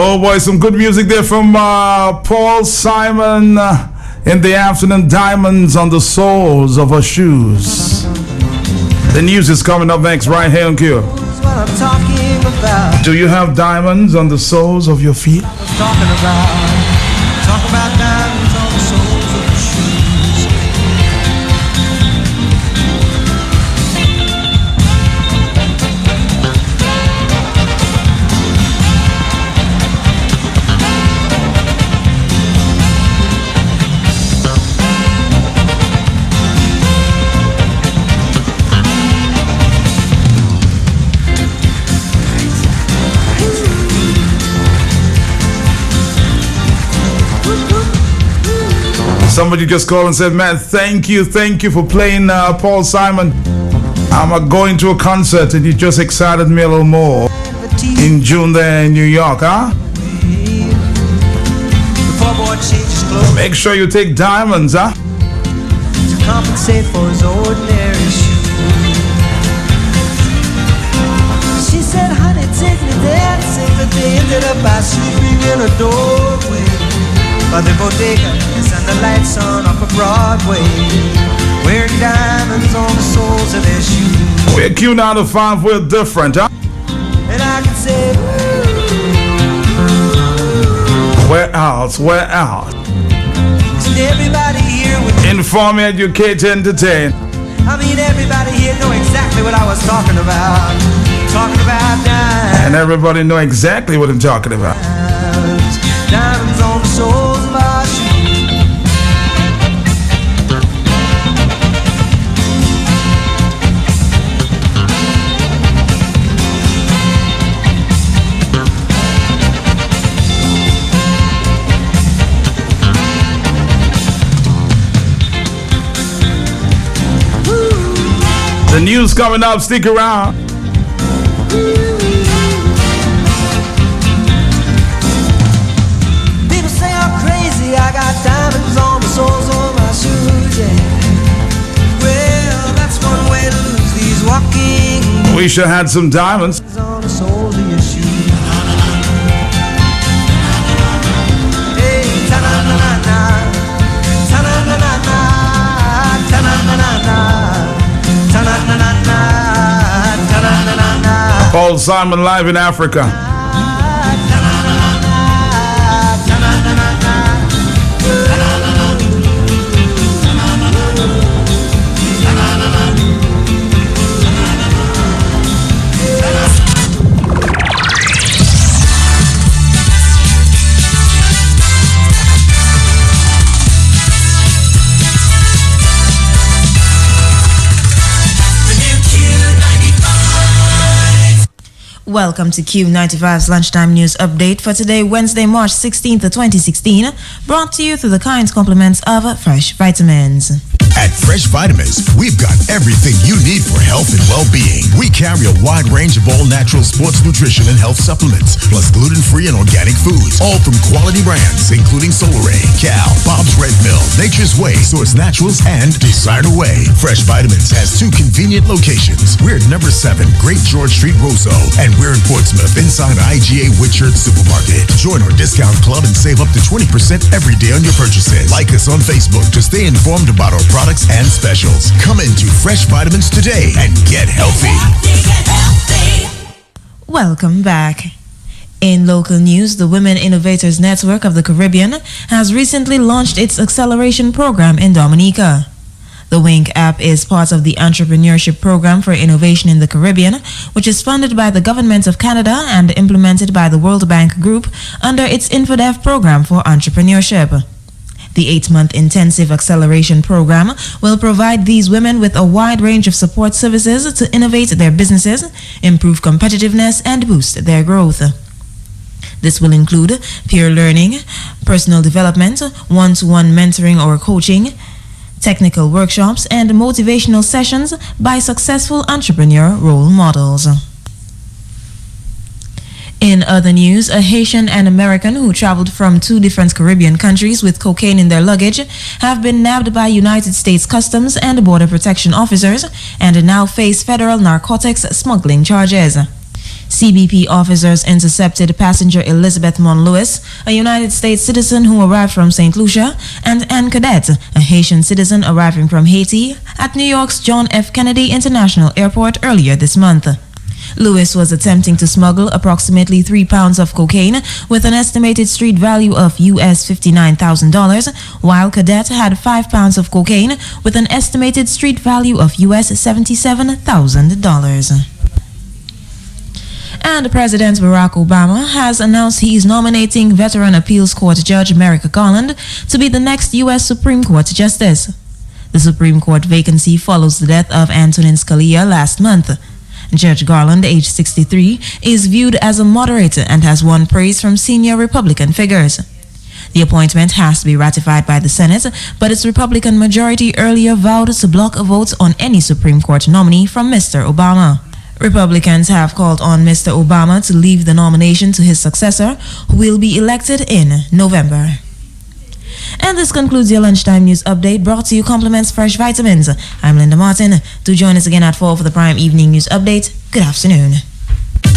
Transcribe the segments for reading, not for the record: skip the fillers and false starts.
Oh boy, some good music there from Paul Simon in the afternoon. Diamonds on the soles of her shoes. The news is coming up next right here on Q. Do you have diamonds on the soles of your feet? Talk about diamonds on the soles of your shoes. Somebody just called and said, man, thank you for playing Paul Simon. I'm going to a concert and you just excited me a little more in June there in New York, huh? Make sure you take diamonds, huh? To compensate for his ordinary shoes. She said, honey, take me dancing, but they ended up by sleeping in a doorway by the bodega and the lights on up a Broadway, wearing diamonds on the soles of their shoes. We're Q 9 to 5, we're different, huh? And I can say, we're out. Everybody here would inform, educate, entertain. I mean, everybody here know exactly what I was talking about. Talking about diamonds. And everybody know exactly what I'm talking about. Diamonds on the soles of our shoes. The news coming up, stick around. People say I'm crazy, I got diamonds on the soles of my shoes, yeah. Well, that's one way to lose these walking. We should have had some diamonds. On the soles of your shoes. Hey, ta-na-na-na-na, ta-na-na-na-na, ta-na-na-na-na. Paul Simon live in Africa. Welcome to Q95's Lunchtime News Update for today, Wednesday, March 16th, 2016, brought to you through the kind compliments of Fresh Vitamins. At Fresh Vitamins, we've got everything you need for health and well-being. We carry a wide range of all-natural sports nutrition and health supplements, plus gluten-free and organic foods, all from quality brands, including Solaray, Cal, Bob's Red Mill, Nature's Way, Source Naturals, and Desire Way. Fresh Vitamins has 2 convenient locations. We're at number 7, Great George Street, Roseau, and we're in Portsmouth, inside IGA Whitchurch Supermarket. Join our discount club and save up to 20% every day on your purchases. Like us on Facebook to stay informed about our products and specials. Come into Fresh Vitamins today and get healthy. Welcome back. In local news, the Women Innovators Network of the Caribbean has recently launched its acceleration program in Dominica. The WINK app is part of the Entrepreneurship Program for Innovation in the Caribbean, which is funded by the Government of Canada and implemented by the World Bank Group under its InfoDev program for entrepreneurship. The 8-month intensive acceleration program will provide these women with a wide range of support services to innovate their businesses, improve competitiveness, and boost their growth. This will include peer learning, personal development, one-to-one mentoring or coaching, technical workshops, and motivational sessions by successful entrepreneur role models. In other news, a Haitian and American who traveled from 2 different Caribbean countries with cocaine in their luggage have been nabbed by United States Customs and Border Protection officers and now face federal narcotics smuggling charges. CBP officers intercepted passenger Elizabeth Mon Lewis, a United States citizen who arrived from St. Lucia, and Anne Cadet, a Haitian citizen arriving from Haiti, at New York's John F. Kennedy International Airport earlier this month. Lewis was attempting to smuggle approximately 3 pounds of cocaine with an estimated street value of US $59,000, while Cadet had 5 pounds of cocaine with an estimated street value of US $77,000. And President Barack Obama has announced he is nominating veteran appeals court judge Merrick Garland to be the next U.S. Supreme Court justice. The Supreme Court vacancy follows the death of Antonin Scalia last month. Judge Garland, age 63, is viewed as a moderate and has won praise from senior Republican figures. The appointment has to be ratified by the Senate, but its Republican majority earlier vowed to block a vote on any Supreme Court nominee from Mr. Obama. Republicans have called on Mr. Obama to leave the nomination to his successor, who will be elected in November. And this concludes your lunchtime news update, brought to you compliments Fresh Vitamins. I'm Linda Martin. Do join us again at 4 for the Prime Evening News Update. Good afternoon.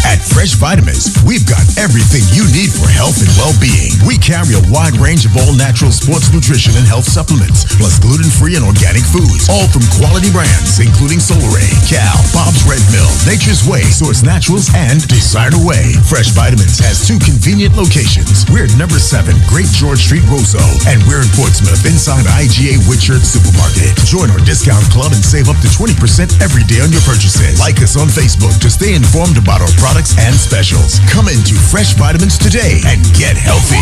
At Fresh Vitamins, we've got everything you need for health and well-being. We carry a wide range of all-natural sports nutrition and health supplements, plus gluten-free and organic foods, all from quality brands, including Solaray, Cal, Bob's Red Mill, Nature's Way, Source Naturals, and Desire Way. Fresh Vitamins has 2 convenient locations. We're at number 7, Great George Street, Roseau, and we're in Portsmouth, inside IGA Whitchurch Supermarket. Join our discount club and save up to 20% every day on your purchases. Like us on Facebook to stay informed about our products and specials. Come into Fresh Vitamins today and get healthy.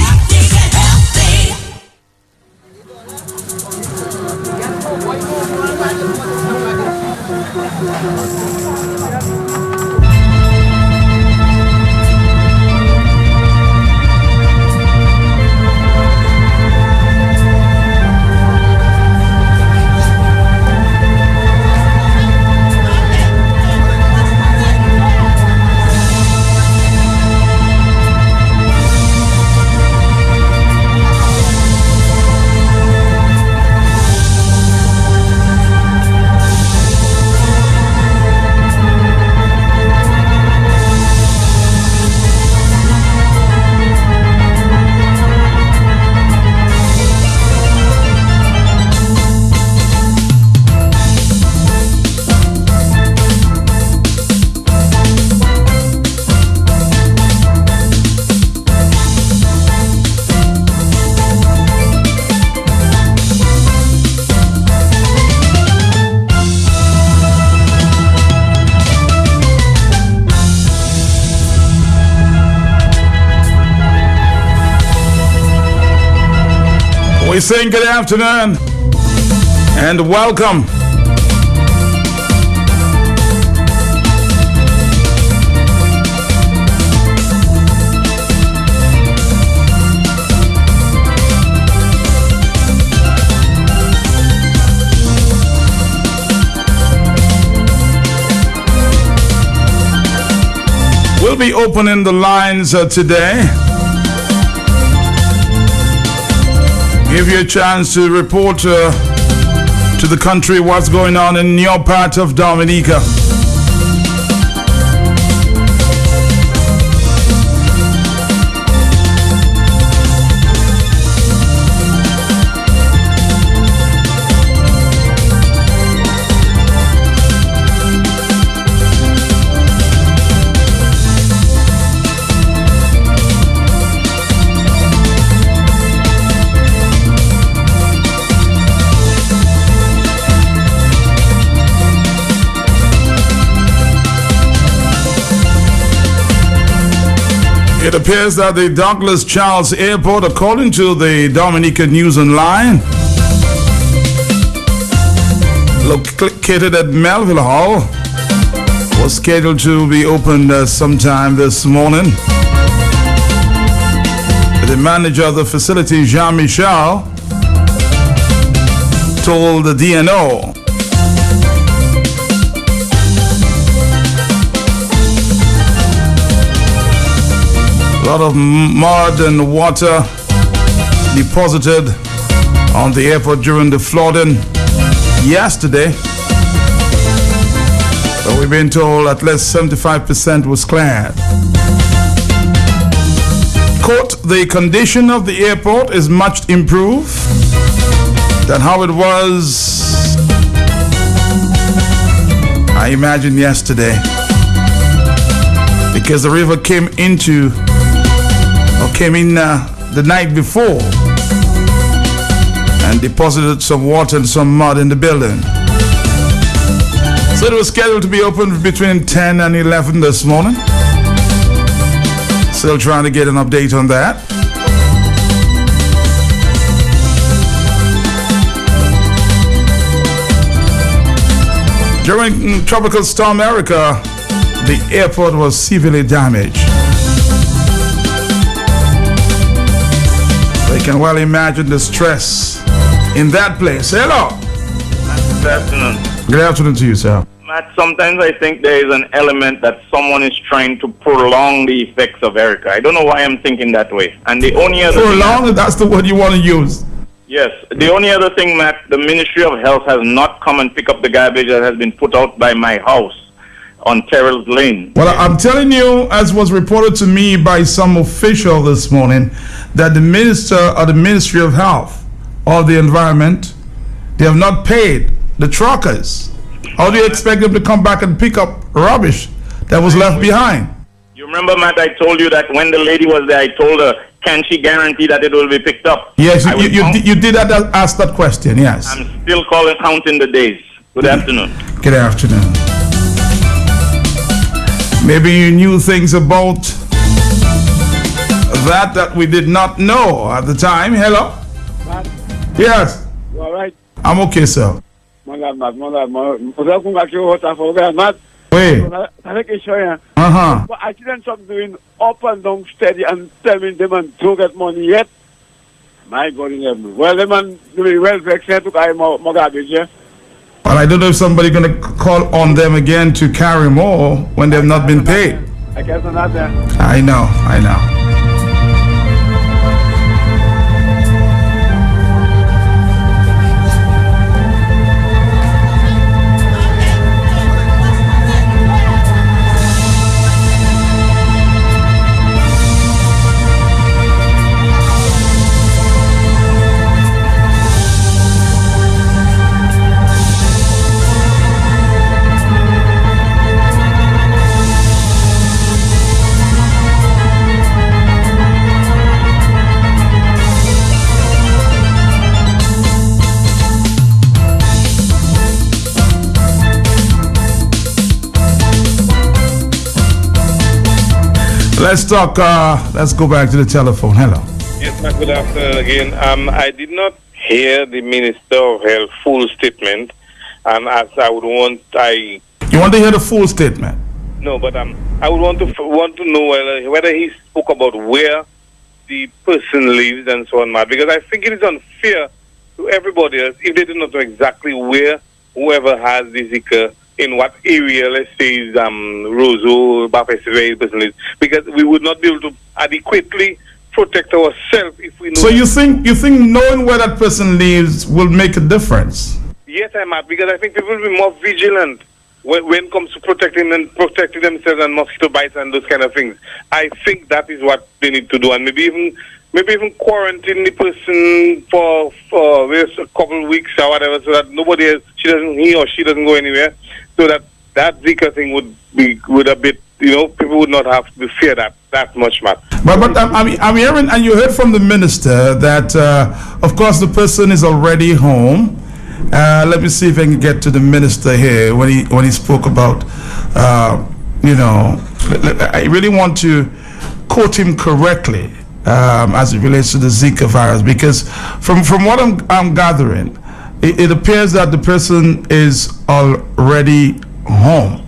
We're saying good afternoon and welcome. We'll be opening the lines today. Give you a chance to report to the country what's going on in your part of Dominica. It appears that the Douglas Charles Airport, according to the Dominica News Online, located at Melville Hall, was scheduled to be opened sometime this morning. The manager of the facility, Jean-Michel, told the DNO a lot of mud and water deposited on the airport during the flooding yesterday. We've been told at least 75% was cleared. Quote, the condition of the airport is much improved than how it was, I imagine, yesterday. Because the river came in the night before and deposited some water and some mud in the building. So it was scheduled to be opened between 10 and 11 this morning. Still trying to get an update on that. During Tropical Storm Erica, the airport was severely damaged. So you can well imagine the stress in that place. Hello. Good afternoon. Good afternoon to you, sir. Matt, sometimes I think there is an element that someone is trying to prolong the effects of Erica. I don't know why I'm thinking that way. And the only other prolong, that's the word you want to use. Yes. The only other thing, Matt, the Ministry of Health has not come and pick up the garbage that has been put out by my house on Terrell's Lane. Well, I'm telling you, as was reported to me by some official this morning, that the minister or the Ministry of Health or the Environment, they have not paid the truckers. How do you expect them to come back and pick up rubbish that was left behind? You remember, Matt, I told you that when the lady was there, I told her, can she guarantee that it will be picked up? Yes, you did ask that question, yes. I'm still counting the days. Good afternoon. Good afternoon. Maybe you knew things about that we did not know at the time. Hello? Matt, Yes. you all right? I'm okay, sir. Wait. Uh-huh. But accidents of doing up and down steady and telling them and don't get money yet. My God in heaven. Well, them and doing well vexed to carry more garbage, yeah? Well, I don't know if somebody's going to call on them again to carry more when they've not been paid. I guess not there. I know. Let's talk, let's go back to the telephone. Hello. Yes, ma'am. Good afternoon again. I did not hear the Minister of Health full statement, and as I would want, You want to hear the full statement? No, but I would want to know whether he spoke about where the person lives and so on, Matt, because I think it is unfair to everybody else if they do not know exactly where whoever has the Zika, in what area, let's say, is Roseau, Bafesway, person lives, because we would not be able to adequately protect ourselves if we know. So you think knowing where that person lives will make a difference? Yes, I'm at, because I think people will be more vigilant when it comes to protecting themselves and mosquito bites and those kind of things. I think that is what they need to do, and maybe even quarantine the person for a couple of weeks or whatever, so that he or she doesn't go anywhere, so that Zika thing would a bit, people would not have to fear that much, Matt. But I'm hearing, and you heard from the minister that, of course, the person is already home. Let me see if I can get to the minister here when he spoke about, I really want to quote him correctly as it relates to the Zika virus, because from what I'm gathering, it appears that the person is already home.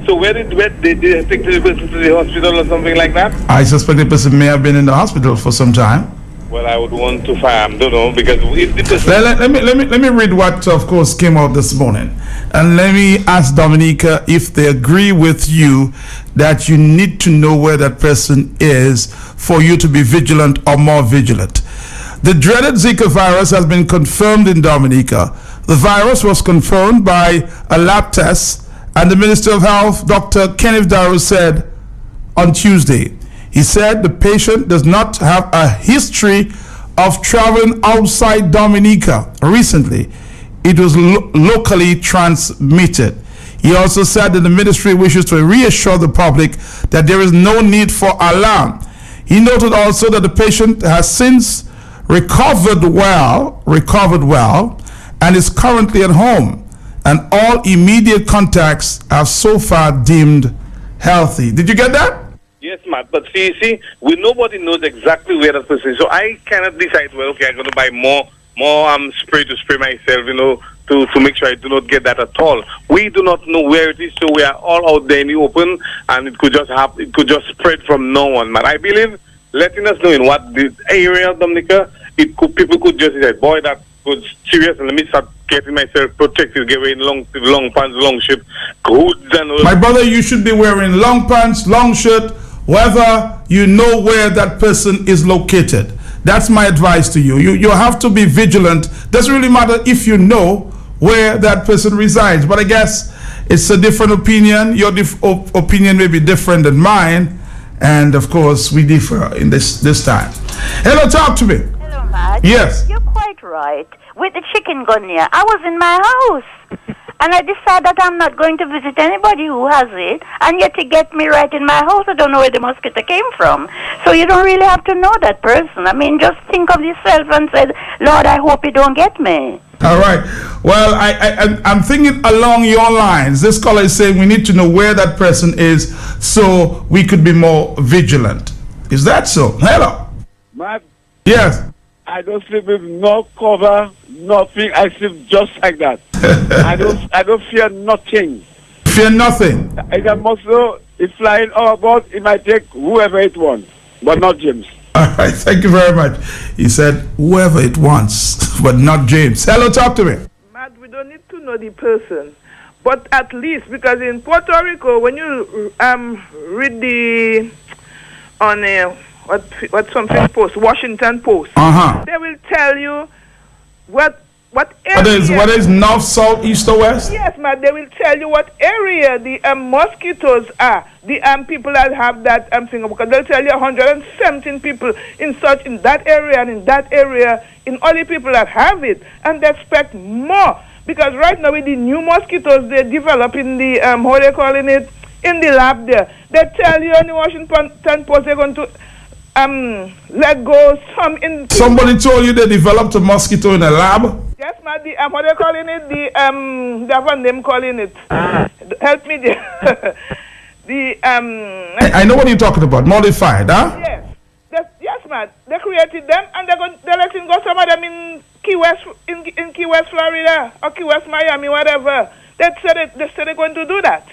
So where did they take the person to the hospital or something like that? I suspect the person may have been in the hospital for some time. Well, I would want to find, don't know, because if the person... Let me read what, of course, came out this morning. And let me ask Dominica if they agree with you that you need to know where that person is for you to be vigilant or more vigilant. The dreaded Zika virus has been confirmed in Dominica. The virus was confirmed by a lab test And the Minister of Health, Dr. Kenneth Darrow, said on Tuesday, he said the patient does not have a history of traveling outside Dominica recently. It was locally transmitted. He also said that the ministry wishes to reassure the public that there is no need for alarm. He noted also that the patient has since recovered well, and is currently at home, and all immediate contacts are so far deemed healthy. Did you get that? Yes, Matt. But see, nobody knows exactly where that person is. So I cannot decide, well, okay, I'm going to buy more spray to spray myself, to make sure I do not get that at all. We do not know where it is, so we are all out there in the open, and it could just spread from no one. But I believe letting us know in what the area of Dominica, people could just say, boy, that was serious, and let me start getting myself protected, get wearing long pants, long shirt, hoods and all. My brother, you should be wearing long pants, long shirt, whether you know where that person is located. That's my advice to you. You have to be vigilant. Doesn't really matter if you know where that person resides. But I guess it's a different opinion. Your opinion may be different than mine. And of course, we differ in this time. Hello, talk to me. Hello, Matt. Yes. You're quite right. With the chicken gun here, I was in my house. And I decided that I'm not going to visit anybody who has it. And yet to get me right in my house, I don't know where the mosquito came from. So you don't really have to know that person. I mean, just think of yourself and say, Lord, I hope you don't get me. All right. Well, I'm thinking along your lines. This caller is saying we need to know where that person is so we could be more vigilant. Is that so? Hello. Matt, Yes. I don't sleep with no cover, nothing. I sleep just like that. I don't fear nothing. Fear nothing. If a mosquito is flying all about, it might take whoever it wants, but not James. All right. Thank you very much. He said whoever it wants, but not James. Hello, talk to me. Matt, we don't need to know the person, but at least, because in Puerto Rico, when you read the on what something post, Washington Post, they will tell you what area. What is north, south, east, or west? Yes, Matt, they will tell you what area the mosquitoes are. The people that have that thing, because they'll tell you 117 people in that area and in that area, in all the people that have it, and they expect more. Because right now with the new mosquitoes they develop in the how they calling it, in the lab there, they tell you on the Washington Post they're going to let go some in. Somebody told you they developed a mosquito in a lab? Yes, ma'am. What they calling it? They have a name calling it. Help me there. I know what you're talking about. Modified, huh? Yes. Yes, ma'am. They created them and they're letting go some of them in Key West, in Key West, Florida, or Key West, Miami, whatever. They said they're going to do that.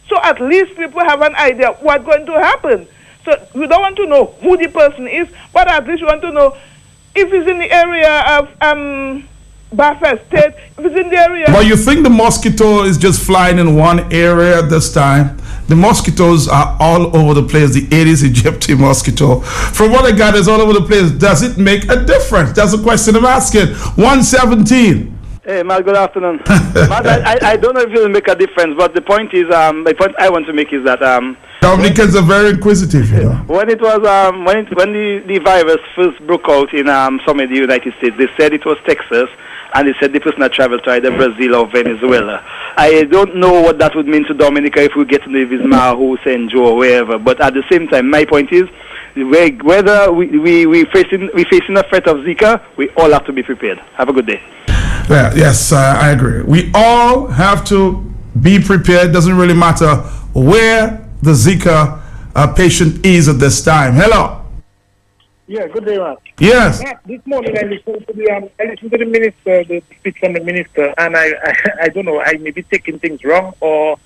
So at least people have an idea what's going to happen. So we don't want to know who the person is, but at least we want to know if it's in the area of Baffert State, if it's in the area. But you think the mosquito is just flying in one area at this time? The mosquitoes are all over the place. The Aedes aegypti mosquito. From what I got, is all over the place. Does it make a difference? That's the question I'm asking. 117. Hey, Matt, good afternoon. Matt, I don't know if it will make a difference, but the point is, the point I want to make is that Dominicans are very inquisitive, you know. When it was when the virus first broke out in some of the United States, they said it was Texas, and they said the person had traveled to either Brazil or Venezuela. I don't know what that would mean to Dominica if we get to the Vismaho, St. Joe, or wherever. But at the same time, my point is, whether we facing a threat of Zika, we all have to be prepared. Have a good day. Yeah, yes, I agree. We all have to be prepared. Doesn't really matter where the Zika patient is at this time. Hello. Yeah, good day, Matt. Yes. This morning I listened to the minister, the speech from the minister, and I don't know, I may be taking things wrong, or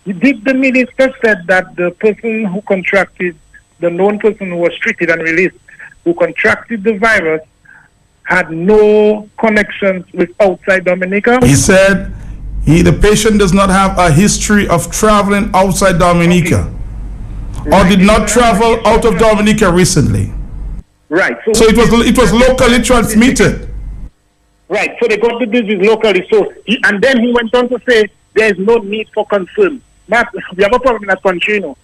did the minister said that the person who contracted, the known person who was treated and released, who contracted the virus, had no connections with outside Dominica? He said the patient does not have a history of traveling outside Dominica, or did not travel out of Dominica recently. Right. So it was locally transmitted. Right. So they got the disease locally. So and then he went on to say there is no need for concern. But we have a problem in that country, you know.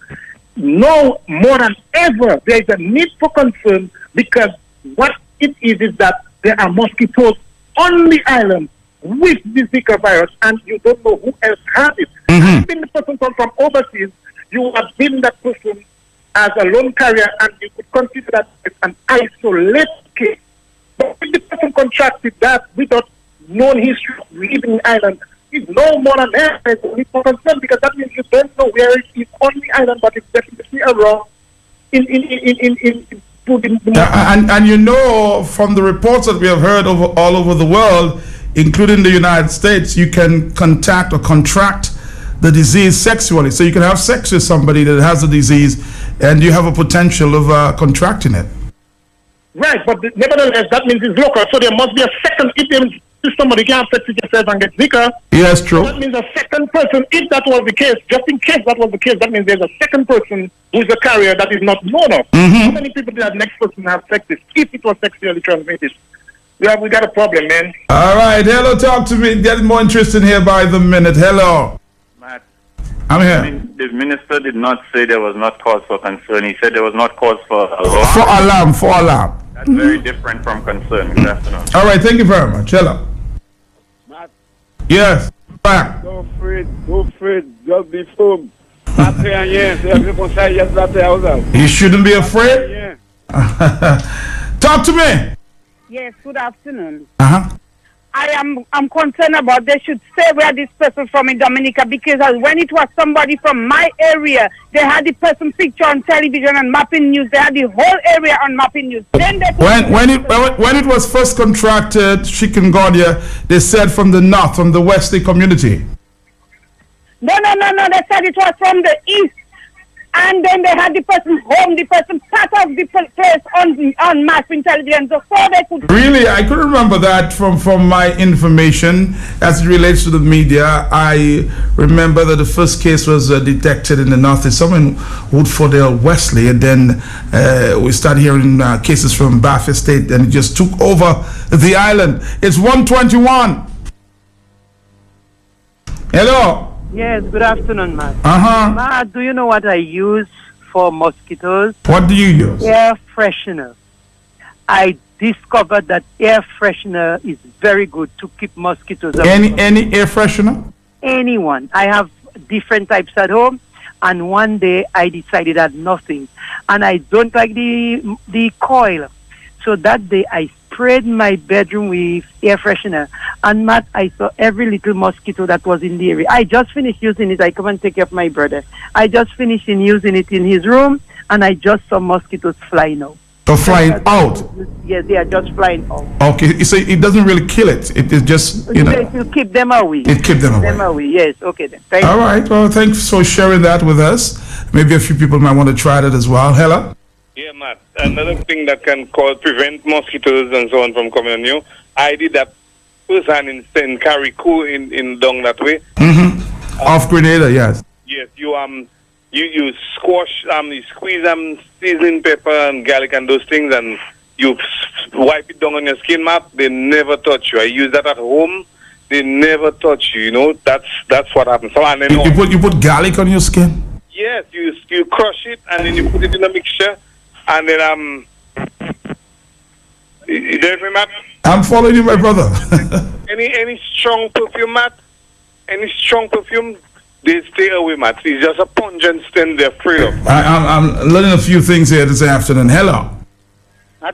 No more than ever, there is a need for concern because what it is that there are mosquitoes on the island with the Zika virus, and you don't know who else has it. You've been the person from overseas, you have been that person as a lone carrier, and you could consider that as an isolated case. But if the person contracted that without known history of leaving the island, is no more than ever for concern, because that means you don't know where it is on the island, but it's definitely around and you know, from the reports that we have heard all over the world, including the United States, you can contact or contract the disease sexually. So you can have sex with somebody that has the disease, and you have a potential of contracting it. Right, but nevertheless, that means it's local. So there must be a second. If somebody can have sex with yourself and get Zika, yes, true. That means a second person. If that was the case, just in case that was the case, that means there's a second person who is a carrier that is not known of. How many people did that next person have sex with if it was sexually transmitted? We got a problem, man. All right, hello, talk to me. Getting more interesting here by the minute. Hello. Matt, I'm here. the minister did not say there was not cause for concern. He said there was not cause for alarm. For alarm. That's very different from concern. Good afternoon. All right, thank you very much. Hello. Matt, Yes. Back. don't afraid, just be firm. You shouldn't be afraid. Talk to me. Yes, good afternoon. Uh-huh. I'm concerned about they should say where this person from in Dominica, because when it was somebody from my area, they had the person picture on television and mapping news. They had the whole area on mapping news. Then they when it was first contracted, chikungunya, they said from the north, from the Wesley community. No. They said it was from the east. And then they had the person home, the person part of the place on mass intelligence, so they could... Really? I couldn't remember that from my information as it relates to the media. I remember that the first case was detected in the northeast, somewhere in Woodfordale, Wesley, and then we started hearing cases from Bath State, and it just took over the island. It's 121. Hello. Yes, good afternoon, Matt. Matt, do you know what I use for mosquitoes? What do you use? Air freshener. I discovered that air freshener is very good to keep mosquitoes away. Any air freshener? Anyone. I have different types at home, and one day I decided that nothing. And I don't like the coil. So that day I sprayed my bedroom with air freshener, and Matt, I saw every little mosquito that was in the area. I just finished using it. I come and take care of my brother. I just finished using it in his room, and I just saw mosquitoes flying out. So flying out? Yes, they are just flying out. Okay, so it doesn't really kill it. It is just, It will keep them away. It keep them away. Yes, okay then. Thank All you. right, well, thanks for sharing that with us. Maybe a few people might want to try that as well. Hello? Yeah, Matt. Another thing that can prevent mosquitoes and so on from coming on you. I did that firsthand in Carriacou in down that way. Off Grenada, yes. Yes, you squash you squeeze seasoning pepper and garlic and those things, and you wipe it down on your skin, Matt. They never touch you. I use that at home. They never touch you. You know, that's what happens. So and then you put garlic on your skin? Yes, you crush it and then you put it in a mixture. And then you there for me, Matt? I'm following you, my brother. any strong perfume, Matt? Any strong perfume? They stay away, Matt. It's just a pungent stand they're afraid of. I'm learning a few things here this afternoon. Hello. Well,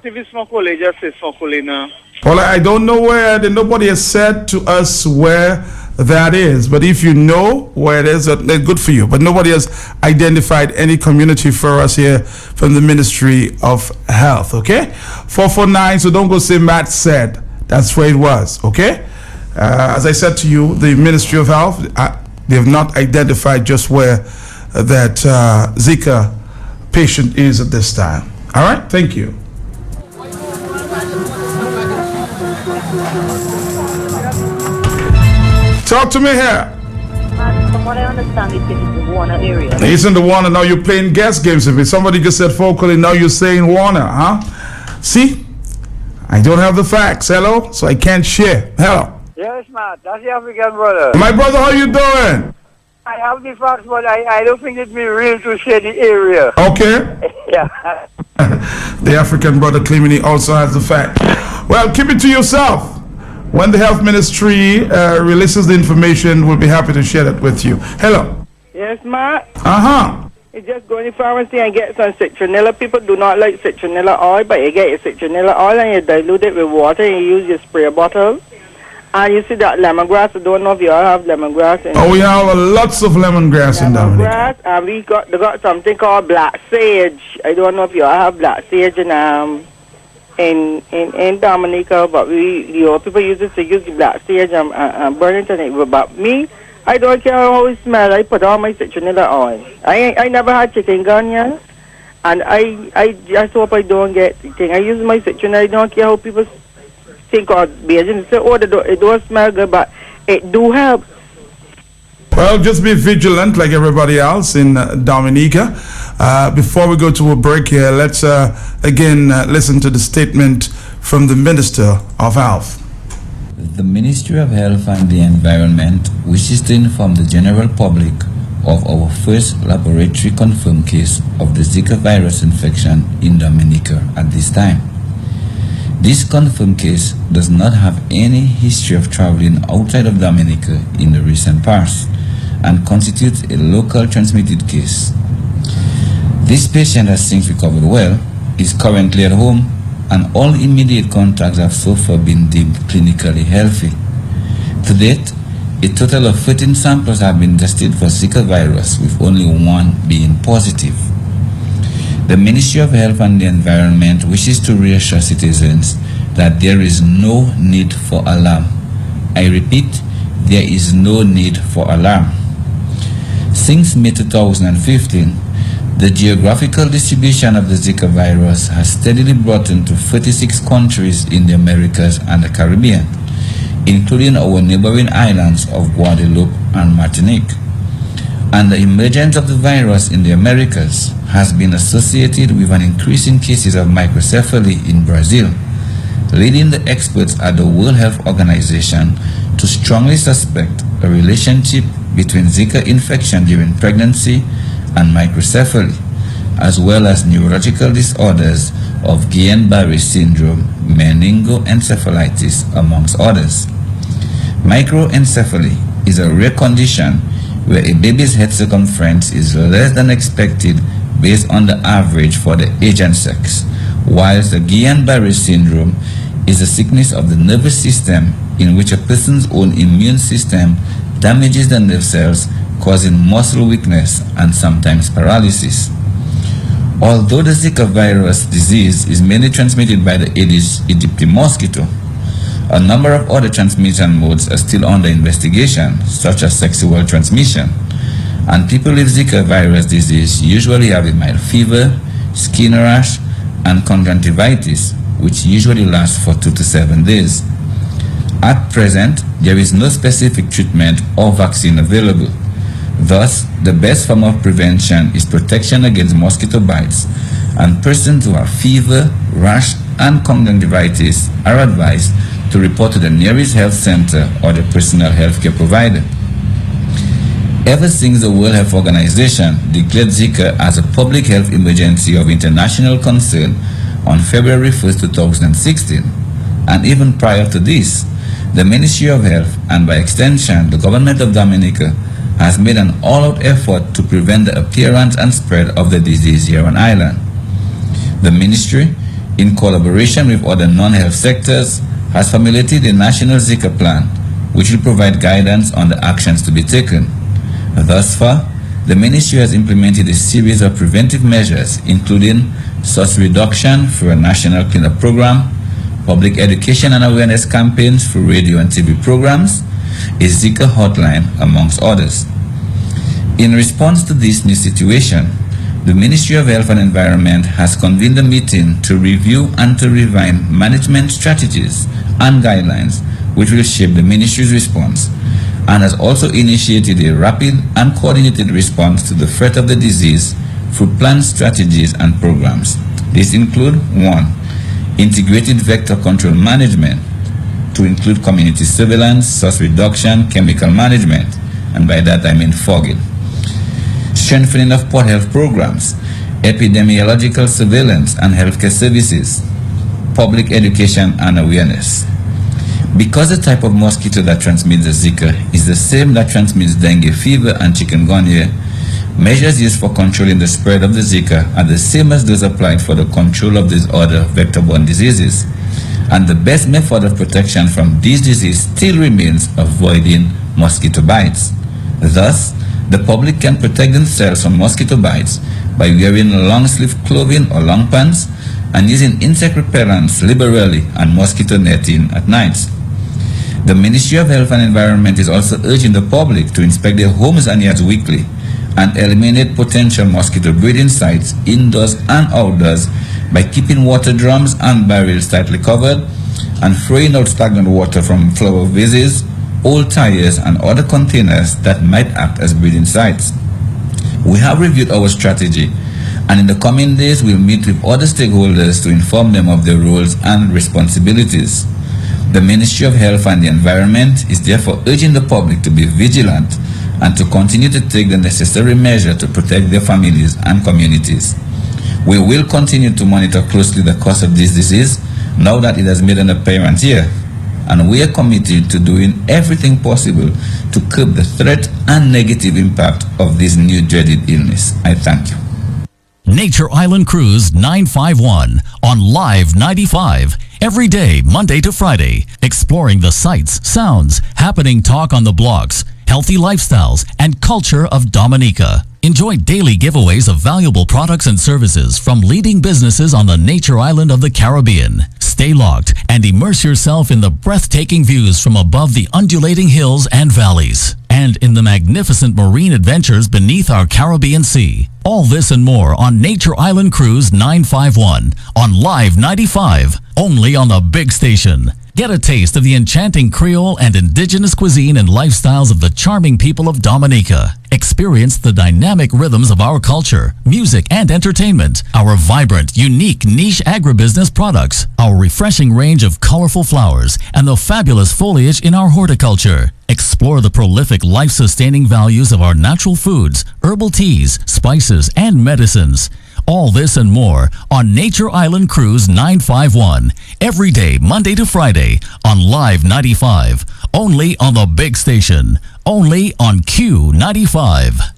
I don't know where. Nobody has said to us where that is, but if you know where it is, that's good for you. But nobody has identified any community for us here from the Ministry of Health. Okay, 449. So don't go say Matt said. That's where it was. Okay. As I said to you, the Ministry of Health, they have not identified just where that Zika patient is at this time. All right. Thank you. Talk to me here. From what I understand, it's in the Warner area. He's in the Warner. Now you're playing guess games with me. Somebody just said focally. Now you're saying Warner, huh? See? I don't have the facts. Hello? So I can't share. Hello? Yes, Matt. That's the African brother. My brother, how you doing? I have the facts, but I don't think it be real to say the area. Okay. Yeah. The African brother claiming he also has the fact. Well, keep it to yourself. When the health ministry releases the information, we'll be happy to share that with you. Hello. Yes, Matt. Uh-huh. You just go in the pharmacy and get some citronella. People do not like citronella oil, but you get your citronella oil and you dilute it with water and you use your spray bottle. And you see that lemongrass. I don't know if you all have lemongrass. We have lots of lemongrass in Dominica. Lemongrass, and they got something called black sage. I don't know if you all have black sage in Dominica, but people use it to use the black sage and burn it in it. But me, I don't care how it smells. I put on my citronella oil. I never had chikungunya, and I just hope I don't get the thing. I use my citronella. I don't care how people think or Beijing say, oh, it don't smell good, but it do help. Well, just be vigilant like everybody else in Dominica. Before we go to a break here, let's again listen to the statement from the Minister of Health. The Ministry of Health and the Environment wishes to inform the general public of our first laboratory confirmed case of the Zika virus infection in Dominica at this time. This confirmed case does not have any history of traveling outside of Dominica in the recent past and constitutes a local transmitted case. This patient has since recovered well, is currently at home, and all immediate contacts have so far been deemed clinically healthy. To date, a total of 13 samples have been tested for Zika virus, with only one being positive. The Ministry of Health and the Environment wishes to reassure citizens that there is no need for alarm. I repeat, there is no need for alarm. Since May 2015, the geographical distribution of the Zika virus has steadily broadened to 36 countries in the Americas and the Caribbean, including our neighboring islands of Guadeloupe and Martinique. And the emergence of the virus in the Americas has been associated with an increase in cases of microcephaly in Brazil, leading the experts at the World Health Organization to strongly suspect a relationship between Zika infection during pregnancy and microcephaly, as well as neurological disorders of Guillain-Barré syndrome, meningoencephalitis, amongst others. Microencephaly is a rare condition where a baby's head circumference is less than expected based on the average for the age and sex, whilst the Guillain-Barré syndrome is a sickness of the nervous system in which a person's own immune system damages the nerve cells, causing muscle weakness and sometimes paralysis. Although the Zika virus disease is mainly transmitted by the Aedes aegypti mosquito, a number of other transmission modes are still under investigation, such as sexual transmission, and people with Zika virus disease usually have a mild fever, skin rash, and conjunctivitis, which usually lasts for 2 to 7 days. At present, there is no specific treatment or vaccine available. Thus, the best form of prevention is protection against mosquito bites, and persons who have fever, rash, and conjunctivitis are advised to report to the nearest health center or the personal health care provider. Ever since the World Health Organization declared Zika as a public health emergency of international concern on February 1st, 2016, and even prior to this, the Ministry of Health, and by extension the government of Dominica, has made an all-out effort to prevent the appearance and spread of the disease here on island. The ministry, in collaboration with other non-health sectors, has formulated a national Zika plan, which will provide guidance on the actions to be taken. Thus far, the ministry has implemented a series of preventive measures, including source reduction through a national cleanup program, public education and awareness campaigns through radio and TV programs, a Zika hotline, amongst others. In response to this new situation, the Ministry of Health and Environment has convened a meeting to review and to refine management strategies and guidelines which will shape the ministry's response, and has also initiated a rapid and coordinated response to the threat of the disease through planned strategies and programs. These include 1. Integrated vector control management, to include community surveillance, source reduction, chemical management, and by that I mean fogging. Strengthening of port health programs, epidemiological surveillance and healthcare services, public education and awareness. Because the type of mosquito that transmits the Zika is the same that transmits dengue fever and chikungunya, measures used for controlling the spread of the Zika are the same as those applied for the control of these other vector-borne diseases. And the best method of protection from these diseases still remains avoiding mosquito bites. Thus, the public can protect themselves from mosquito bites by wearing long-sleeve clothing or long pants and using insect repellents liberally and mosquito netting at night. The Ministry of Health and Environment is also urging the public to inspect their homes and yards weekly and eliminate potential mosquito breeding sites indoors and outdoors by keeping water drums and barrels tightly covered and throwing out stagnant water from flower vases, old tires and other containers that might act as breeding sites. We have reviewed our strategy, and in the coming days we'll meet with other stakeholders to inform them of their roles and responsibilities. The Ministry of Health and the Environment is therefore urging the public to be vigilant and to continue to take the necessary measure to protect their families and communities. We will continue to monitor closely the cause of this disease now that it has made an appearance here, and we are committed to doing everything possible to curb the threat and negative impact of this new dreaded illness. I thank you. Nature Island Cruise 951 on Live 95. Every day, Monday to Friday, exploring the sights, sounds, happening talk on the blocks, healthy lifestyles, and culture of Dominica. Enjoy daily giveaways of valuable products and services from leading businesses on the Nature Island of the Caribbean. Stay locked and immerse yourself in the breathtaking views from above the undulating hills and valleys, and in the magnificent marine adventures beneath our Caribbean Sea. All this and more on Nature Island Cruise 951 on Live 95, only on the big station. Get a taste of the enchanting Creole and indigenous cuisine and lifestyles of the charming people of Dominica. Experience the dynamic rhythms of our culture, music, and entertainment, our vibrant, unique niche agribusiness products, our refreshing range of colorful flowers, and the fabulous foliage in our horticulture. Explore the prolific life-sustaining values of our natural foods, herbal teas, spices, and medicines. All this and more on Nature Island Cruise 951. Every day, Monday to Friday on Live 95. Only on the big station. Only on Q95.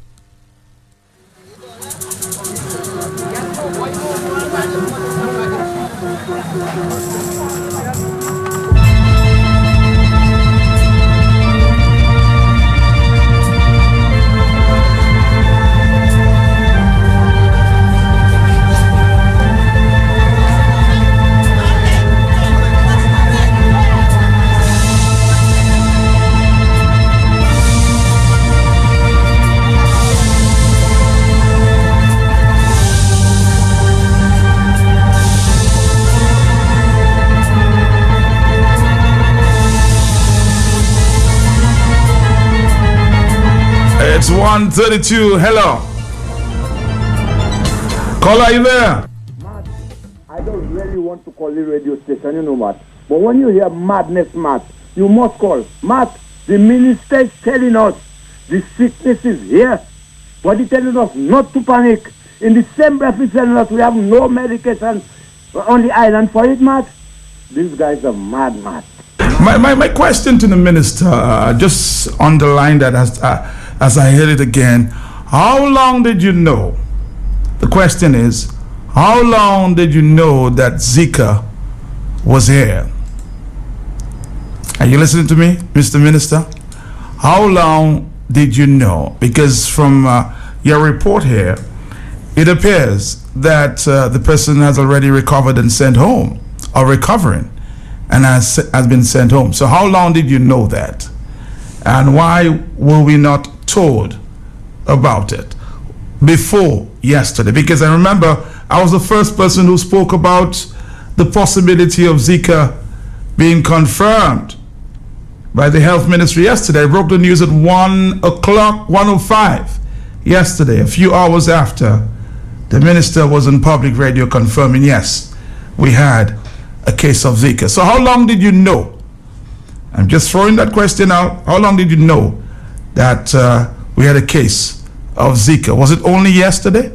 It's 1:32. Hello. Caller, are you there? Matt, I don't really want to call the radio station, you know, Matt. But when you hear madness, Matt, you must call. Matt, the minister is telling us the sickness is here. But he's telling us not to panic. In the same breath, he's telling us we have no medication on the island for it, Matt. These guys are mad, Matt. My question to the minister, just underline that as I hear it again. How long did you know? The question is, how long did you know that Zika was here? Are you listening to me, Mr. Minister? How long did you know? Because from your report here, it appears that the person has already recovered and sent home, or recovering, and has been sent home. So how long did you know that? And why were we not told about it before yesterday? Because I remember I was the first person who spoke about the possibility of Zika being confirmed by the health ministry yesterday. I broke the news at 1 o'clock, 1:05 yesterday, a few hours after the minister was on public radio confirming, yes, we had a case of Zika. So how long did you know I'm just throwing that question out. How long did you know that we had a case of Zika? Was it only yesterday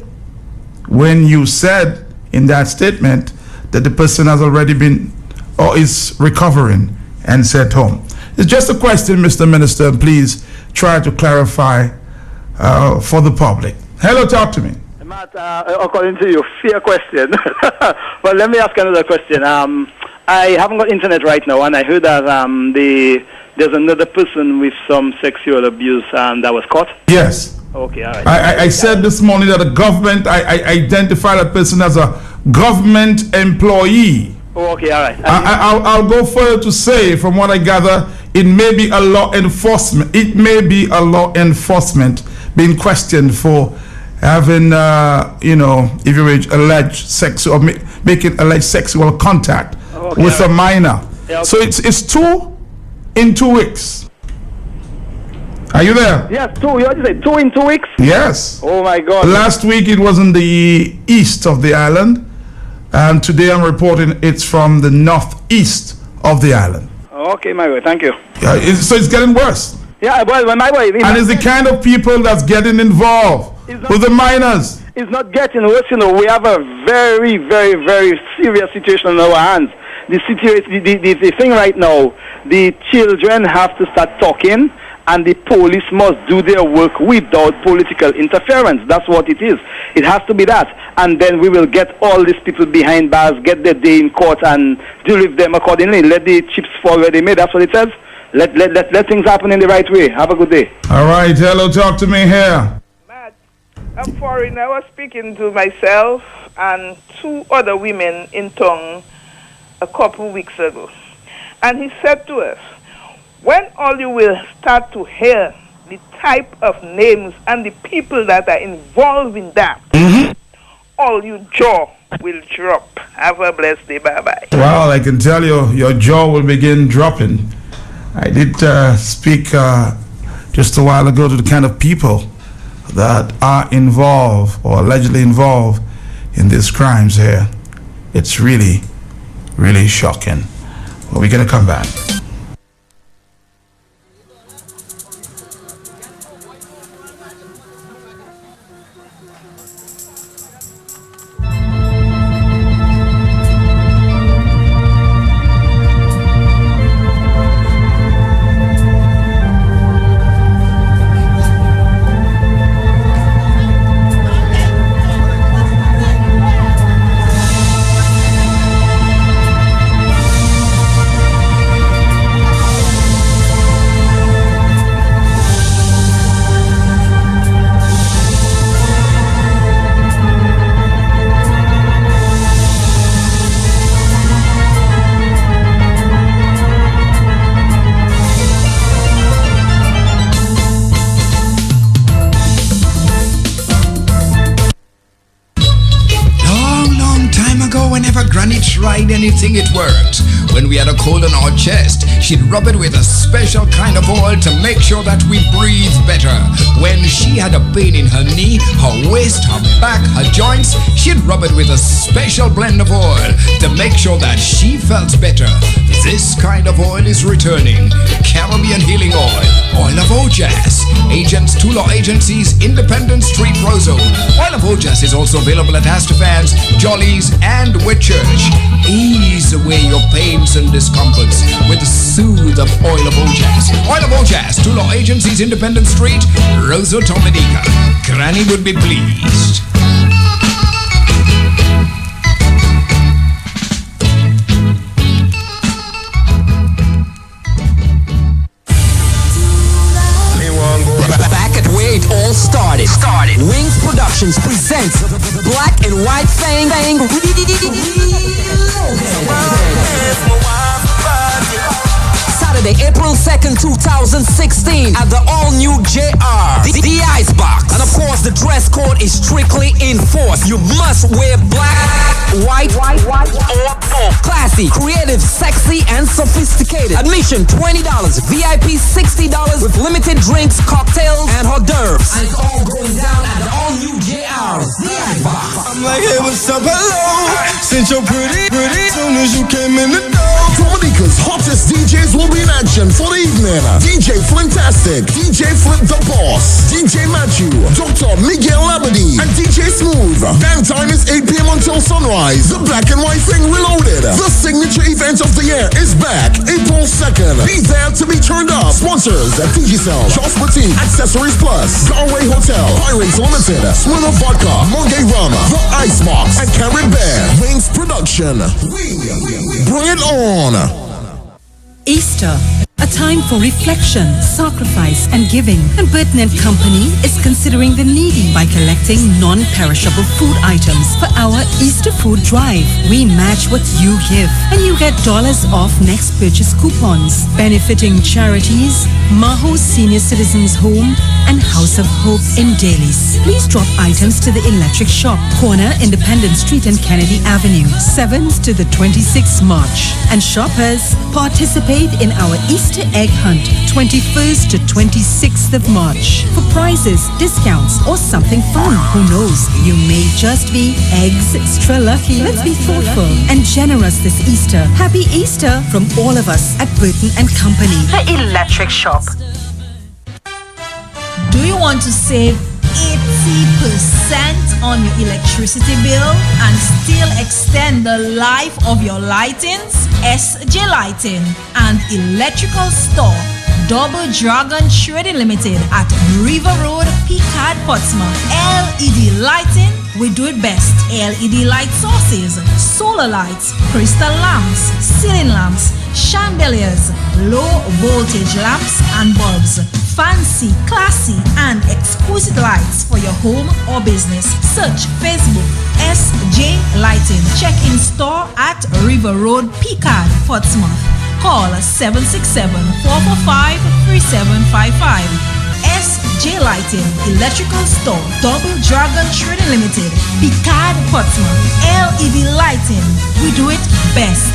when you said in that statement that the person has already been or is recovering and sent home? It's just a question, Mr. Minister, and please try to clarify for the public. Hello, talk to me. Matt, according to you, fair question. But let me ask another question. I haven't got internet right now, and I heard that there's another person with some sexual abuse that was caught. Yes. Okay, all right. I said this morning that the government, I identify that person as a government employee. Oh, okay, all right. I'll go further to say, from what I gather, it may be a law enforcement. It may be a law enforcement being questioned for having, if you reach alleged sexual, making alleged sexual contact with a minor. Yeah, okay. So it's 2 in 2 weeks. Are you there? Yes, 2. You just said 2 in 2 weeks? Yes. Oh my God. Last week it was in the east of the island, and today I'm reporting it's from the northeast of the island. Okay, my boy. Thank you. So it's getting worse. Yeah, well, my boy. And it's the kind of people that's getting involved with the minors. It's not getting worse, we have a very, very, very serious situation on our hands. The situation, the thing right now, the children have to start talking, and the police must do their work without political interference. That's what it is. It has to be that. And then we will get all these people behind bars, get their day in court, and deal with them accordingly. Let the chips fall where they may. That's what it says. Let things happen in the right way. Have a good day. All right. Hello, talk to me here. I'm foreign. I was speaking to myself and 2 other women in Tongue a couple weeks ago. And he said to us, when all you will start to hear the type of names and the people that are involved in that, all your jaw will drop. Have a blessed day. Bye-bye. Well, I can tell you, your jaw will begin dropping. I did speak just a while ago to the kind of people that are involved or allegedly involved in these crimes here. It's really, really shocking. Well, we're going to come back. Tried anything, it worked. When we had a cold on our chest, she'd rub it with a special kind of oil to make sure that we breathe better. When she had a pain in her knee, her waist, her back, her joints, she'd rub it with a special blend of oil to make sure that she felt better. This kind of oil is returning. Caribbean Healing Oil, Oil of Ojas. Agents, two-law agencies, Independence Street, Roseau. Oil of Ojas is also available at Astafans, Jollies, and Whitchurch. Ease away your pains and discomforts with the soothe of Oil of Ojas. Oil of Ojas, two-law agencies, Independence Street, Roseau, Dominica. Granny would be pleased. Back at where it all started. Wings Productions presents Black and White Fang. Saturday, April 2nd, 2016 at the all-new JR, the Icebox. And of course, the dress code is strictly enforced. You must wear black, white, or both. Classy, creative, sexy, and sophisticated. Admission $20, VIP $60 with limited drinks, cocktails, and hors d'oeuvres. And it's all going down at the all-new JR, the Icebox. I'm like, hey, what's up, hello? Since you're pretty, soon as you came in the door. Dominica's hottest DJs will be in action Irwin, DJ Fantastic, DJ Flip the Boss, DJ Matthew, Dr. Miguel Labadie, and DJ Smooth. Band time is 8 p.m. until sunrise. The Black and White Thing Reloaded, the signature event of the year, is back April 2nd. Be there to be turned up. Sponsors at Digicel, Joss Boutique, Accessories Plus, Galway Hotel, Pirates Limited, Smirnoff Vodka, Monkey Rum, The Icebox, and Carrot Bear. Wings Production. Bring it on. Easter, a time for reflection, sacrifice, and giving. And Burton & Company is considering the needy by collecting non-perishable food items for our Easter food drive. We match what you give, and you get dollars off next purchase coupons, benefiting charities, Maho Senior Citizens Home, and House of Hope in Dailies. Please drop items to the Electric Shop, corner Independence Street and Kennedy Avenue, 7th to the 26th March. And shoppers, participate in our Easter Egg Hunt, 21st to 26th of March. For prizes, discounts, or something fun. Who knows? You may just be extra lucky. Let's be thoughtful and generous this Easter. Happy Easter from all of us at Burton & Company. The Electric Shop. Do you want to save 80% on your electricity bill and still extend the life of your lightings? SJ Lighting and Electrical Store, Double Dragon Trading Limited at River Road, Picard, Portsmouth. LED lighting, we do it best. LED light sources, solar lights, crystal lamps, ceiling lamps, chandeliers, low voltage lamps and bulbs. Fancy, classy, and exquisite lights for your home or business. Search Facebook SJ Lighting. Check in store at River Road, Picard, Portsmouth. Call 767-445-3755. SJ Lighting, Electrical Store, Double Dragon Trading Limited, Picard, Portsmouth. LED lighting, we do it best.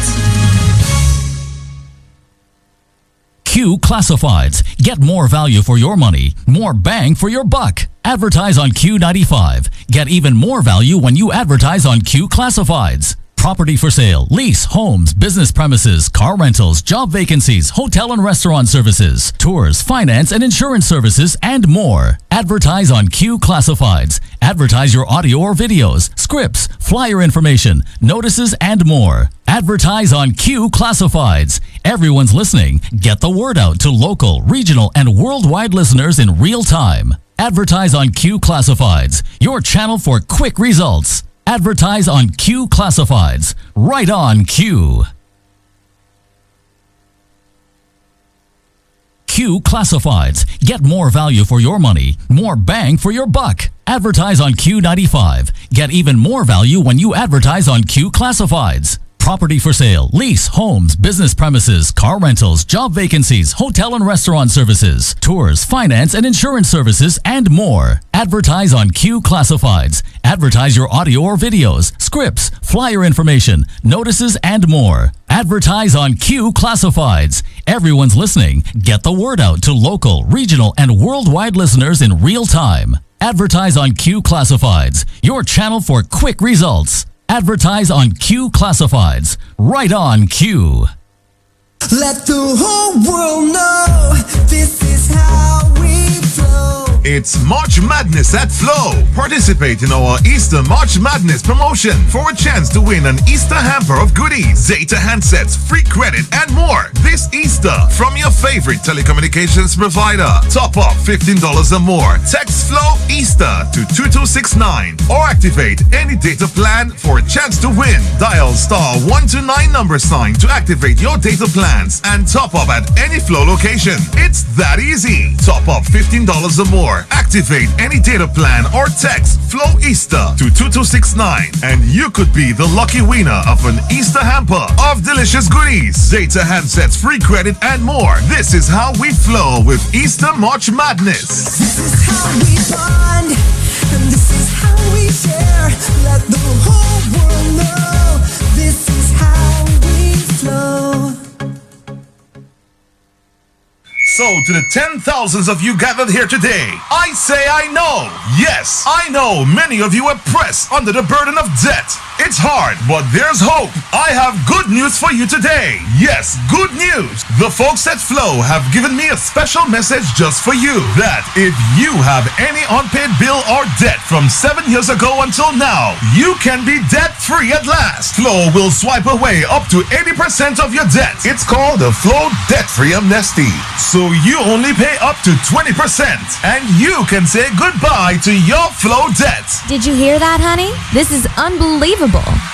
Q Classifieds. Get more value for your money, more bang for your buck. Advertise on Q95. Get even more value when you advertise on Q Classifieds. Property for sale, lease, homes, business premises, car rentals, job vacancies, hotel and restaurant services, tours, finance and insurance services, and more. Advertise on Q Classifieds. Advertise your audio or videos, scripts, flyer information, notices, and more. Advertise on Q Classifieds. Everyone's listening. Get the word out to local, regional, and worldwide listeners in real time. Advertise on Q Classifieds, your channel for quick results. Advertise on Q Classifieds. Right on Q. Q Classifieds. Get more value for your money, more bang for your buck. Advertise on Q95. Get even more value when you advertise on Q Classifieds. Property for sale, lease, homes, business premises, car rentals, job vacancies, hotel and restaurant services, tours, finance and insurance services, and more. Advertise on Q Classifieds. Advertise your audio or videos, scripts, flyer information, notices, and more. Advertise on Q Classifieds. Everyone's listening. Get the word out to local, regional, and worldwide listeners in real time. Advertise on Q Classifieds, your channel for quick results. Advertise on Q Classifieds. Right on Q. Let the whole world know this is how we flow. It's March Madness at Flow. Participate in our Easter March Madness promotion for a chance to win an Easter hamper of goodies, data handsets, free credit, and more this Easter from your favorite telecommunications provider. Top up $15 or more. Text Flow Easter to 2269 or activate any data plan for a chance to win. Dial *129 # to activate your data plans and top up at any Flow location. It's that easy. Top up $15 or more. Activate any data plan or text Flow Easter to 2269 and you could be the lucky winner of an Easter hamper of delicious goodies, data handsets, free credit, and more. This is how we flow with Easter March Madness. This is how we bond, and this is how we share. Let the whole world know this is how we flow. So to the 10,000s of you gathered here today. I say I know. Yes, I know many of you are pressed under the burden of debt. It's hard, but there's hope. I have good news for you today. Yes, good news. The folks at Flow have given me a special message just for you. That if you have any unpaid bill or debt from 7 years ago until now, you can be debt-free at last. Flow will swipe away up to 80% of your debt. It's called the Flow Debt-Free Amnesty. So you only pay up to 20% and you can say goodbye to your Flow debt. Did you hear that, honey? This is unbelievable.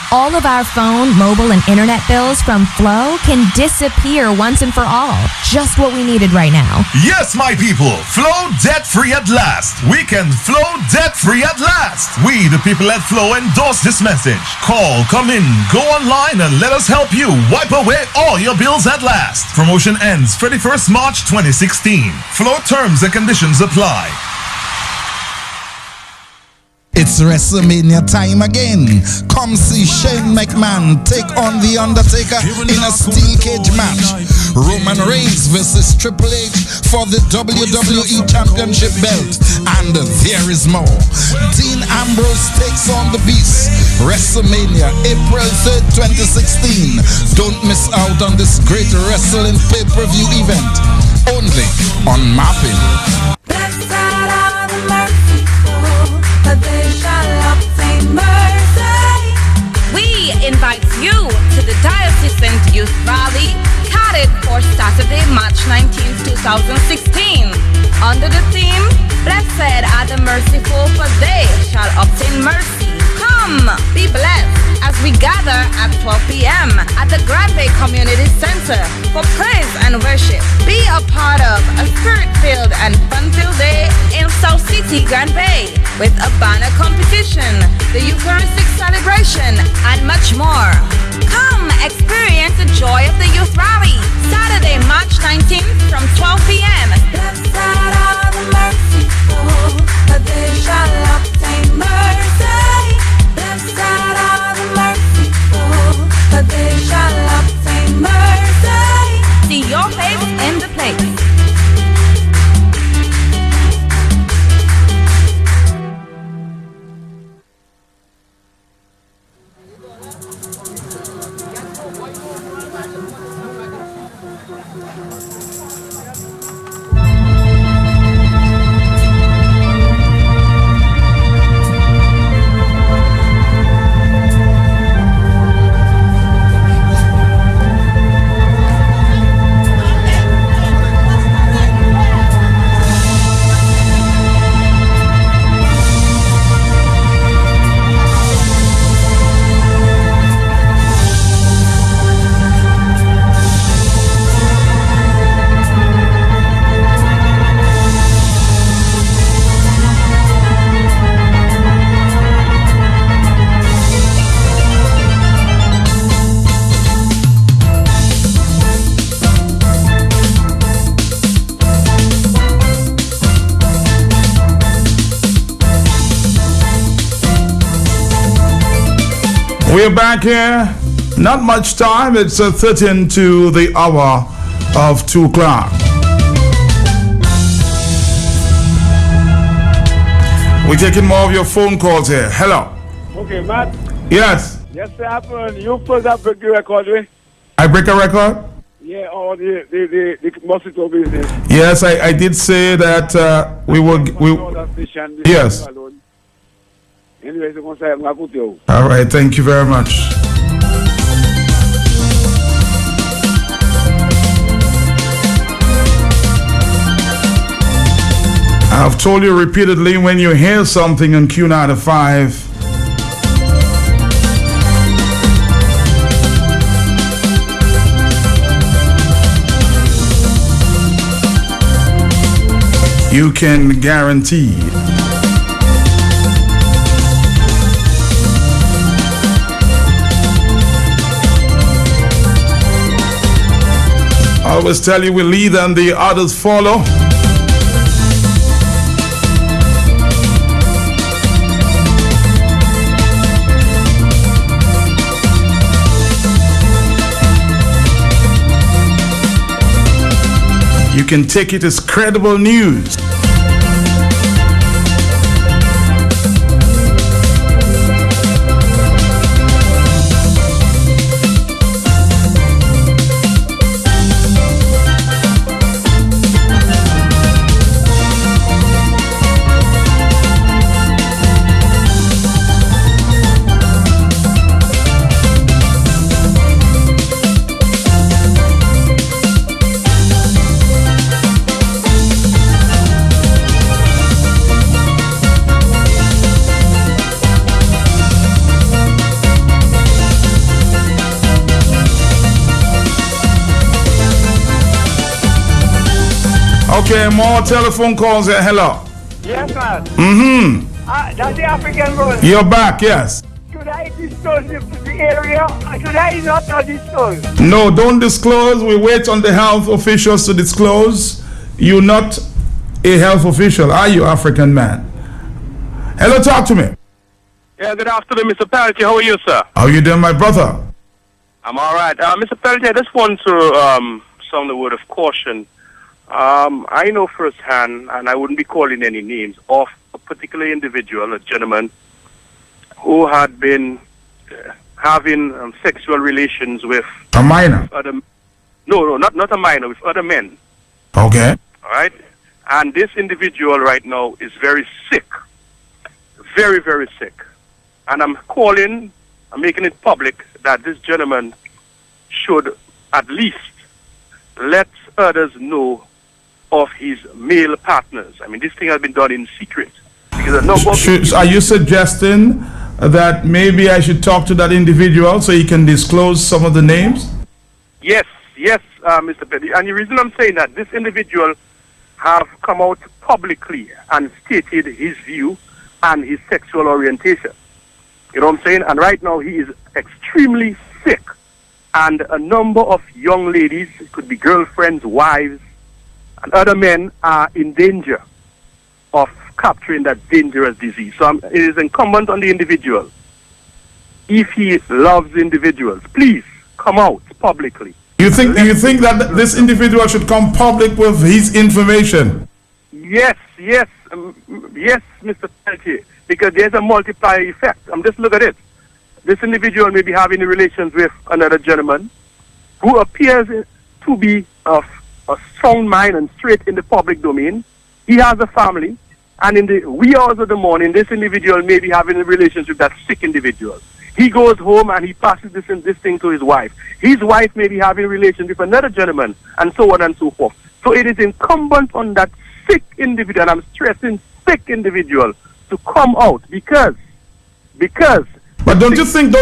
All of our phone, mobile, and internet bills from Flow can disappear once and for all. Just what we needed right now. Yes, my people. Flow debt-free at last. We can flow debt-free at last. We, the people at Flow, endorse this message. Call, come in, go online, and let us help you wipe away all your bills at last. Promotion ends 31st March 2016. Flow terms and conditions apply. It's WrestleMania time again. Come see Shane McMahon take on The Undertaker in a steel cage match. Roman Reigns versus Triple H for the WWE Championship belt. And there is more. Dean Ambrose takes on The Beast. WrestleMania, April 3rd, 2016. Don't miss out on this great wrestling pay-per-view event. Only on Mapping. We invite you to the Diocesan Youth Rally, catered for Saturday, March 19th, 2016. Under the theme, Blessed are the merciful, for they shall obtain mercy. Come, be blessed as we gather at 12 p.m. at the Grand Bay Community Center for praise and worship. Be a part of a spirit-filled and fun-filled day in South City, Grand Bay, with a banner competition, the Eucharistic celebration, and much more. Come experience the joy of the Youth Rally, Saturday, March 19th from 12 p.m. Blessed are the merciful, for they shall obtain mercy. Blessed are the merciful, for they shall obtain mercy. See your face in the place. We're back here. Not much time. It's 13 to the hour of 2 o'clock. We're taking more of your phone calls here. Hello. Okay, Matt. Yes. Yes, sir. Happen. You first have break the record, right? I break a record? Yeah, or the mosquito business. Yes, I did say that we will. Yes. Anyways, I'm going to say I'm going to put you. All right. Thank you very much. I've told you repeatedly, when you hear something on Q95, you can guarantee I always tell you, we lead and the others follow. you can take it as credible news. Okay, more telephone calls here. Hello. Yes, man. That's the African brother. You're back, yes. Should I disclose the area? Should I not disclose? No, don't disclose. We wait on the health officials to disclose. You're not a health official, are you, African man? Hello, talk to me. Yeah, good afternoon, Mr. Peltier. How are you, sir? How you doing, my brother? I'm all right. Mr. Peltier, I just want to sound a word of caution. I know firsthand, and I wouldn't be calling any names, of a particular individual, a gentleman, who had been having sexual relations with a minor. No, not a minor, with other men. Okay. All right? And this individual right now is very sick. Very, very sick. And I'm making it public that this gentleman should at least let others know of his male partners. I mean, this thing has been done in secret. Because a number of are you suggesting that maybe I should talk to that individual so he can disclose some of the names? Yes, Mr. Petty. And the reason I'm saying that, this individual have come out publicly and stated his view and his sexual orientation. You know what I'm saying? And right now he is extremely sick. And a number of young ladies, it could be girlfriends, wives, and other men are in danger of capturing that dangerous disease. So it is incumbent on the individual. If he loves individuals, please come out publicly. You think that this individual should come public with his information? Yes, Mr. Peltier, because there's a multiplier effect. Just look at it. This individual may be having relations with another gentleman who appears to be of a strong mind and straight in the public domain. He has a family, and in the wee hours of the morning, this individual may be having a relationship with that sick individual. He goes home and he passes this thing to his wife. His wife may be having relations with another gentleman, and so on and so forth. So it is incumbent on that sick individual, and I'm stressing sick individual, to come out because. But don't you think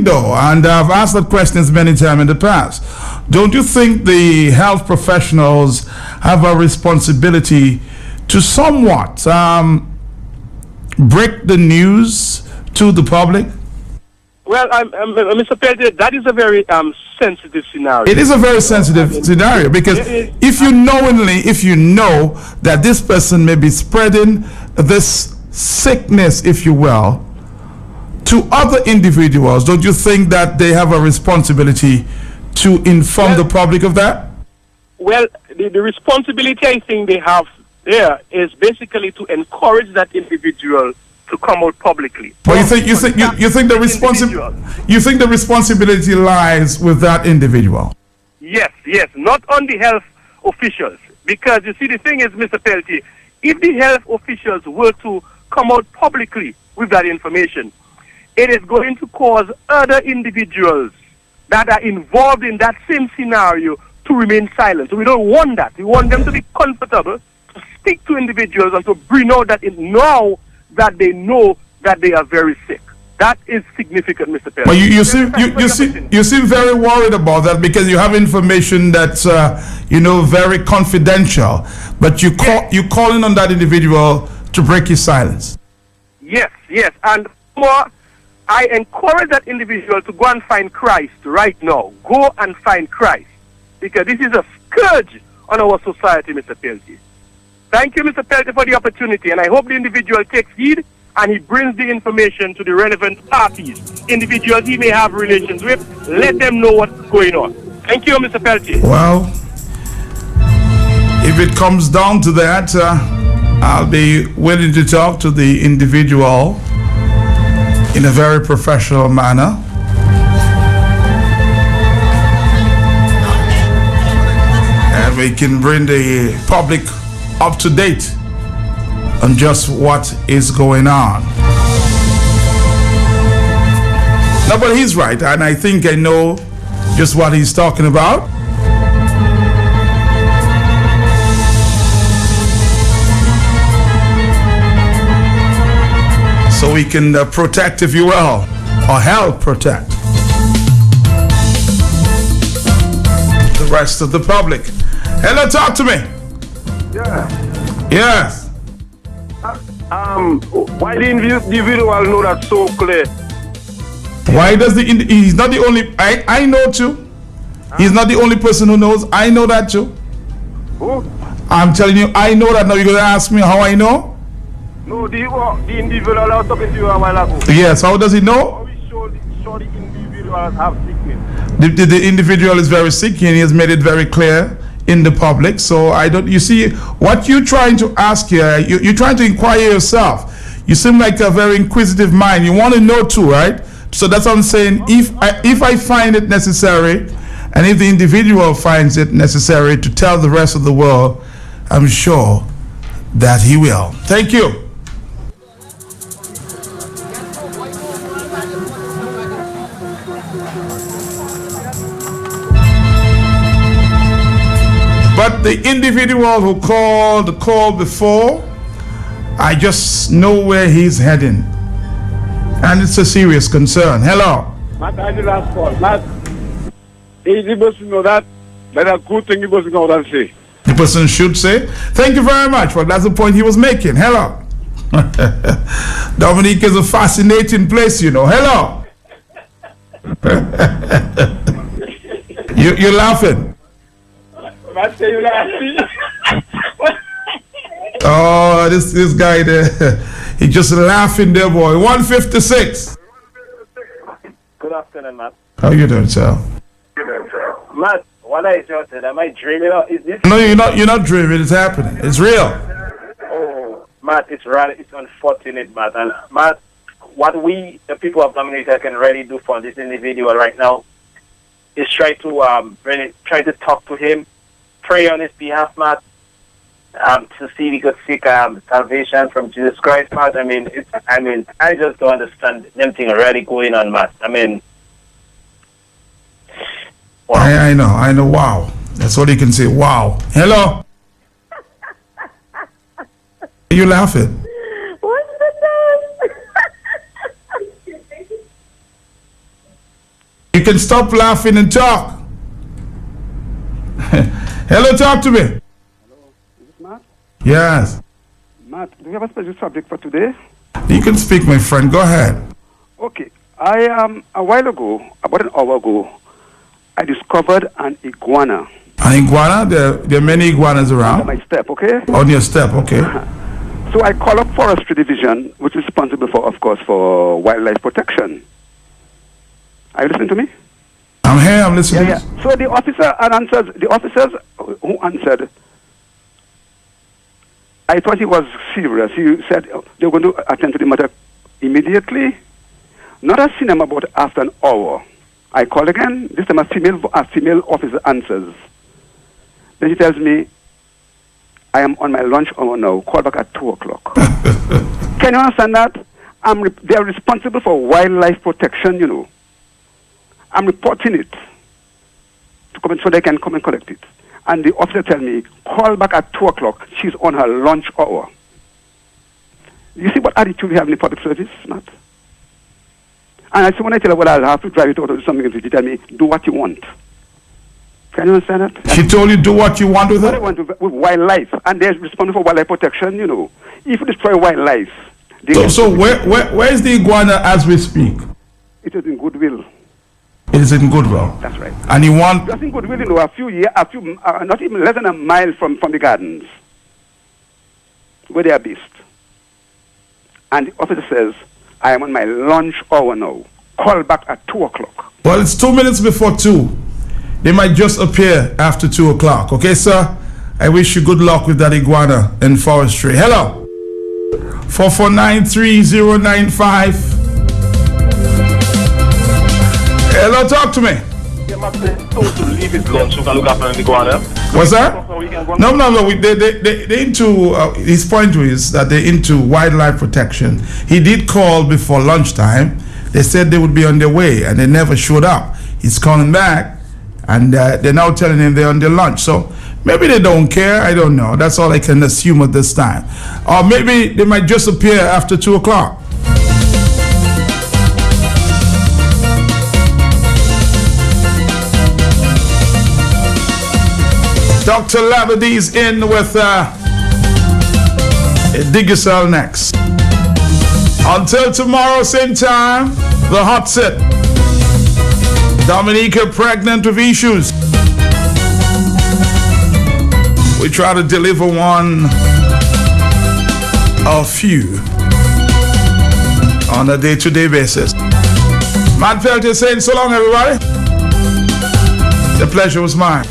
though, and I've asked that questions many times in the past, don't you think the health professionals have a responsibility to somewhat break the news to the public? Well, Mr. Peltier, that is a very sensitive scenario. It is a very sensitive scenario because if you know that this person may be spreading this sickness, if you will, to other individuals, don't you think that they have a responsibility to inform the public of that? Well, the responsibility I think they have there is basically to encourage that individual to come out publicly. But you think the responsibility lies with that individual? Yes, not on the health officials, because you see the thing is, Mr. Peltier, if the health officials were to come out publicly with that information, it is going to cause other individuals that are involved in that same scenario to remain silent. So we don't want that. We want them to be comfortable to speak to individuals and to bring out that now that they know that they are very sick. That is significant, Mr. Perry. But you seem very worried about that because you have information that's very confidential. But you're calling on that individual to break his silence. Yes, and more. I encourage that individual to go and find Christ right now. Go and find Christ. Because this is a scourge on our society, Mr. Peltier. Thank you, Mr. Peltier, for the opportunity. And I hope the individual takes heed and he brings the information to the relevant parties. Individuals he may have relations with, let them know what's going on. Thank you, Mr. Peltier. Well, If it comes down to that, I'll be willing to talk to the individual in a very professional manner. And we can bring the public up to date on just what is going on. No, but he's right, and I think I know just what he's talking about. So we can protect, if you will, or help protect the rest of the public. Hello, talk to me. Yeah. Yes. Why the individual know that so clear? Why does he's not the only, I know too. He's not the only person who knows. I know that too. Who? I'm telling you, I know that. Now you're going to ask me how I know? No, the individual I was talking to you a while ago. Yes, how does he know? Are we sure the individual have sickness? The individual is very sick and he has made it very clear in the public. So I don't, you see, what you're trying to ask here, you're trying to inquire yourself. You seem like a very inquisitive mind. You want to know too, right? So that's what I'm saying. If I find it necessary, and if the individual finds it necessary to tell the rest of the world, I'm sure that he will. Thank you. But the individual who called the call before, I just know where he's heading. And it's a serious concern. Hello. Matt, I did last call. Matt, he must know that. That's a good thing he must know that say. The person should say. Thank you very much. Well, that's the point he was making. Hello. Dominique is a fascinating place, you know. Hello. You're laughing. Matt, say you laughing. Oh, this guy there. He just laughing there, boy. 156. Good afternoon, Matt. How you doing, sir? Matt, what I just said, am I dreaming or is this? No, you're not dreaming. It's happening. It's real. Oh, Matt, it's unfortunate, Matt. And Matt, what we, the people of Dominica, can really do for this individual right now is try to talk to him, pray on his behalf, Matt. To see we could seek salvation from Jesus Christ, Matt. I just don't understand them thing already going on, Matt. Wow. I know. Wow. That's what you can say. Wow. Hello. Are you laughing? What's the time? You can stop laughing and talk. Hello, talk to me. Yes. Matt, do you have a special subject for today? You can speak, my friend. Go ahead. Okay. A while ago, about an hour ago, I discovered an iguana. An iguana? There are many iguanas around. On my step, okay? On your step, okay. So I call up Forestry Division, which is responsible for, of course, for wildlife protection. Are you listening to me? I'm here. I'm listening. Yeah. So the officers who answered, I thought he was serious. He said they were going to attend to the matter immediately. Not a seen him about after an hour. I called again. This time a female officer answers. Then she tells me, I am on my lunch hour now. Call back at 2 o'clock. Can you understand that? They are responsible for wildlife protection, you know. I'm reporting it to come so they can come and collect it. And the officer tell me, call back at 2 o'clock. She's on her lunch hour. You see what attitude we have in the public service, Matt? And I say, when I tell her, well, I'll have to drive it out or do something, she tell me, do what you want. Can you understand that? She told you do what you want with her? it? What I want with wildlife. And they're responsible for wildlife protection, you know. If you destroy wildlife... So where is the iguana as we speak? It is in Goodwill. It is in Goodwill. That's right. And you want... Just in Goodwill, you know, not even less than a mile from the gardens, where they are based. And the officer says, I am on my lunch hour now. Call back at 2 o'clock. Well, it's 2 minutes before 2. They might just appear after 2 o'clock. Okay, sir? I wish you good luck with that iguana in forestry. Hello. 4493095. Hello, talk to me. What's that? No. They into his point is that they're into wildlife protection. He did call before lunchtime. They said they would be on their way, and they never showed up. He's calling back, and they're now telling him they're on their lunch. So maybe they don't care. I don't know. That's all I can assume at this time. Or maybe they might just appear after 2 o'clock. Dr. Labadee's in with Dig Yourself next. Until tomorrow, same time, the hot set. Dominica pregnant with issues. We try to deliver one or few on a day-to-day basis. Matt Felt is saying so long, everybody. The pleasure was mine.